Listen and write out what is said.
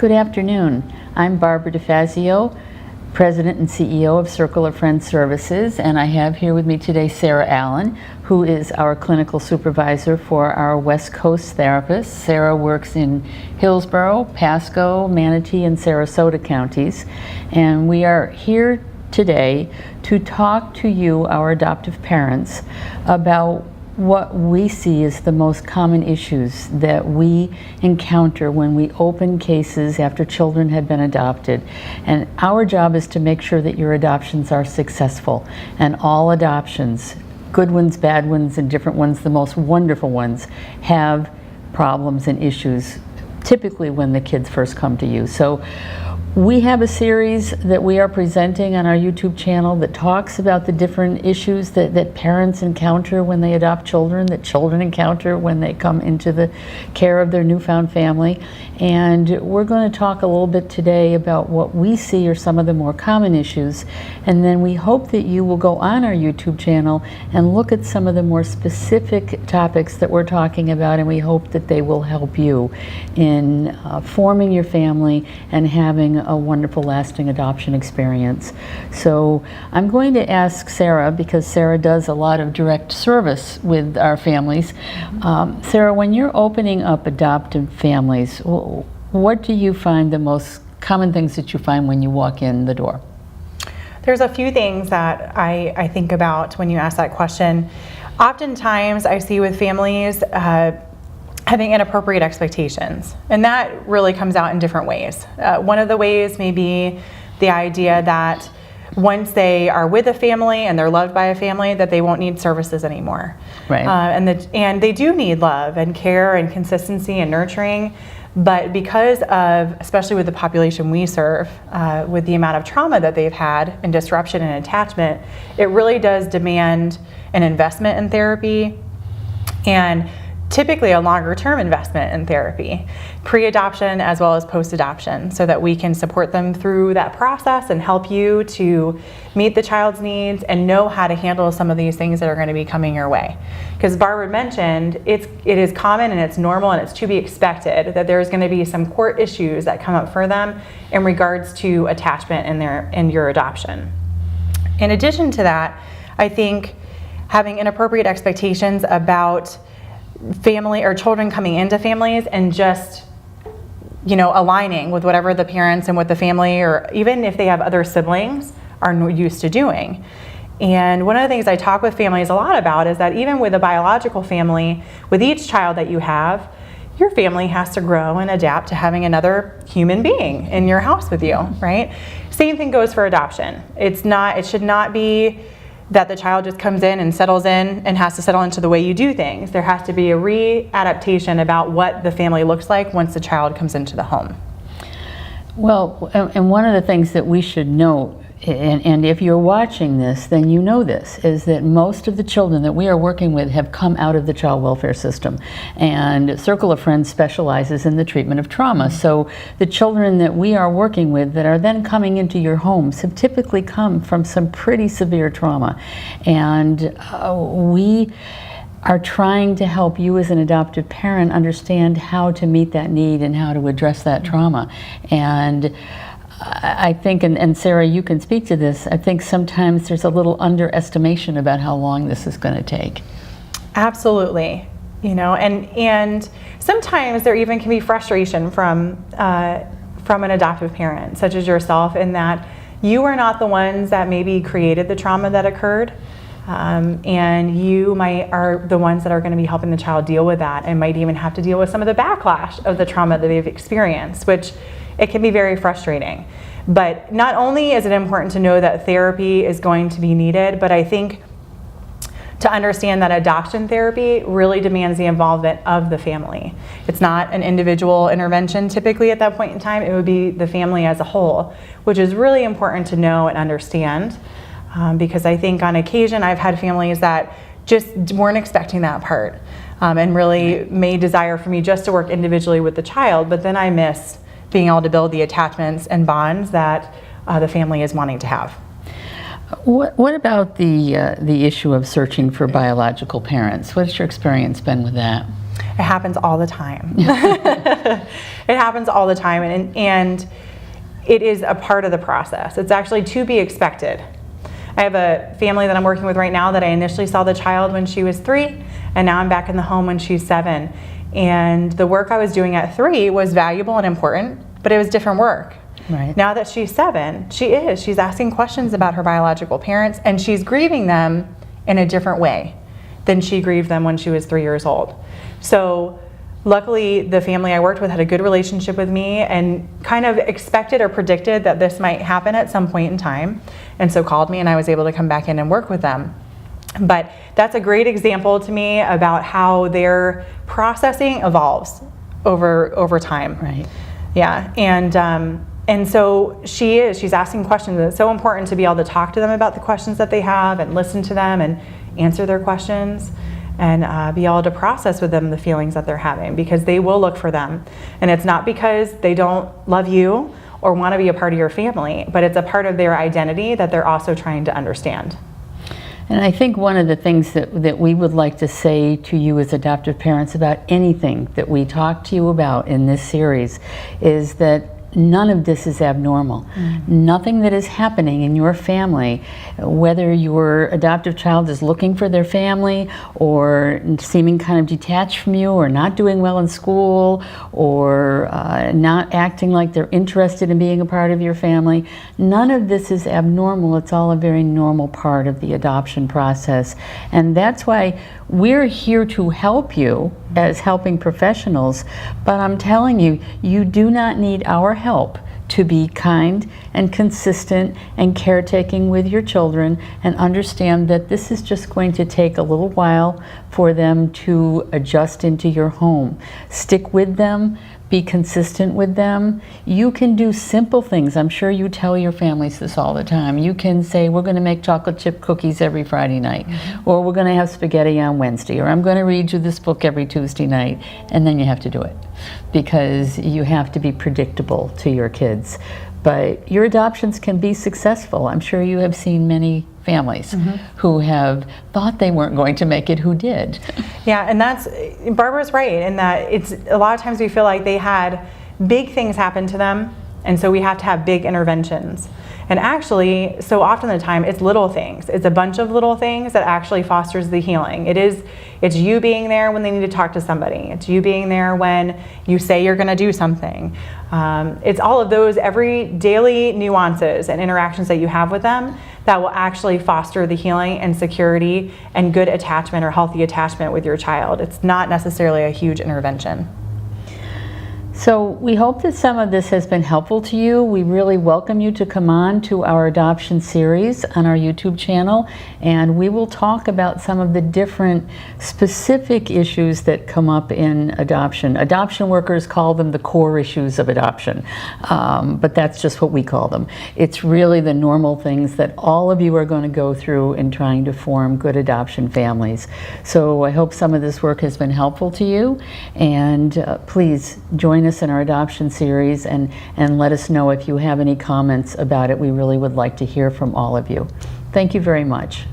Good afternoon. I'm Barbara Defazzio, President and CEO of Circle of Friends Services, and I have here with me today Sarah Allen, who is our clinical supervisor for our West Coast therapists. Sarah works in Hillsborough, Pasco, Manatee, and Sarasota counties, and we are here today to talk to you, our adoptive parents, about what we see as the most common issues that we encounter when we open cases after children have been adopted. And our job is to make sure that your adoptions are successful. And all adoptions, good ones, bad ones, and different ones, the most wonderful ones, have problems and issues, typically when the kids first come to you. So we have a series that we are presenting on our YouTube channel that talks about the different issues that parents encounter when they adopt children, that children encounter when they come into the care of their newfound family. And we're going to talk a little bit today about what we see are some of the more common issues. And then we hope that you will go on our YouTube channel and look at some of the more specific topics that we're talking about, and we hope that they will help you in forming your family and having a wonderful lasting adoption experience. So I'm going to ask Sarah, because Sarah does a lot of direct service with our families. Sarah, when you're opening up adoptive families, what do you find the most common things that you find when you walk in the door? There's a few things that I think about when you ask that question. Oftentimes I see with families having inappropriate expectations, and that really comes out in different ways. One of the ways may be the idea that once they are with a family and they're loved by a family, that they won't need services anymore. Right. And they do need love and care and consistency and nurturing, but because of, especially with the population we serve, with the amount of trauma that they've had and disruption and attachment, it really does demand an investment in therapy, and typically a longer term investment in therapy, pre-adoption as well as post-adoption, so that we can support them through that process and help you to meet the child's needs and know how to handle some of these things that are going to be coming your way. Because Barbara mentioned, it is common and it's normal and it's to be expected that there's going to be some court issues that come up for them in regards to attachment in your adoption. In addition to that, I think having inappropriate expectations about family or children coming into families and just, aligning with whatever the parents and what the family, or even if they have other siblings, are used to doing. And one of the things I talk with families a lot about is that even with a biological family, with each child that you have, your family has to grow and adapt to having another human being in your house with you, right? Same thing goes for adoption. It should not be that the child just comes in and settles in and has to settle into the way you do things. There has to be a readaptation about what the family looks like once the child comes into the home. Well, and one of the things that we should know, and if you're watching this, then you know this, is that most of the children that we are working with have come out of the child welfare system. And Circle of Friends specializes in the treatment of trauma. Mm-hmm. So the children that we are working with that are then coming into your homes have typically come from some pretty severe trauma. And we are trying to help you as an adoptive parent understand how to meet that need and how to address that trauma. And I think, and Sarah, you can speak to this, I think sometimes there's a little underestimation about how long this is going to take. Absolutely. And sometimes there even can be frustration from an adoptive parent, such as yourself, in that you are not the ones that maybe created the trauma that occurred. And you are the ones that are going to be helping the child deal with that, and might even have to deal with some of the backlash of the trauma that they've experienced, which it can be very frustrating. But not only is it important to know that therapy is going to be needed, but I think to understand that adoption therapy really demands the involvement of the family. It's not an individual intervention typically at that point in time. It would be the family as a whole, which is really important to know and understand. Because I think on occasion I've had families that just weren't expecting that part, and really may desire for me just to work individually with the child, but then I miss being able to build the attachments and bonds that the family is wanting to have. What about the issue of searching for biological parents? What's your experience been with that? It happens all the time. It happens all the time, and it is a part of the process. It's actually to be expected. I have a family that I'm working with right now that I initially saw the child when she was 3, and now I'm back in the home when she's 7. And the work I was doing at 3 was valuable and important, but it was different work. Right. Now that she's 7, she's asking questions about her biological parents, and she's grieving them in a different way than she grieved them when she was 3 years old. So luckily, the family I worked with had a good relationship with me and kind of expected or predicted that this might happen at some point in time, and so called me, and I was able to come back in and work with them. But that's a great example to me about how their processing evolves over time. Right. Yeah, and so she's asking questions. It's so important to be able to talk to them about the questions that they have and listen to them and answer their questions, and be able to process with them the feelings that they're having, because they will look for them. And it's not because they don't love you or want to be a part of your family, but it's a part of their identity that they're also trying to understand. And I think one of the things that we would like to say to you as adoptive parents about anything that we talk to you about in this series is that none of this is abnormal. Nothing that is happening in your family, whether your adoptive child is looking for their family or seeming kind of detached from you or not doing well in school or not acting like they're interested in being a part of your family, none of this is abnormal. It's all a very normal part of the adoption process. And that's why we're here to help you as helping professionals, but I'm telling you, you do not need our help to be kind and consistent and caretaking with your children, and understand that this is just going to take a little while for them to adjust into your home. Stick with them, be consistent with them. You can do simple things. I'm sure you tell your families this all the time. You can say, we're going to make chocolate chip cookies every Friday night, or we're going to have spaghetti on Wednesday, or I'm going to read you this book every Tuesday night, and then you have to do it, because you have to be predictable to your kids. But your adoptions can be successful. I'm sure you have seen many families who have thought they weren't going to make it who did. Yeah, and Barbara's right in that it's a lot of times we feel like they had big things happen to them, and so we have to have big interventions. And actually, so often the time, it's little things. It's a bunch of little things that actually fosters the healing. It's you being there when they need to talk to somebody. It's you being there when you say you're gonna do something. It's all of those every daily nuances and interactions that you have with them that will actually foster the healing and security and good attachment or healthy attachment with your child. It's not necessarily a huge intervention. So we hope that some of this has been helpful to you. We really welcome you to come on to our adoption series on our YouTube channel, and we will talk about some of the different specific issues that come up in adoption. Adoption workers call them the core issues of adoption, but that's just what we call them. It's really the normal things that all of you are going to go through in trying to form good adoption families. So I hope some of this work has been helpful to you, and please join us in our adoption series and let us know if you have any comments about it. We really would like to hear from all of you. Thank you very much.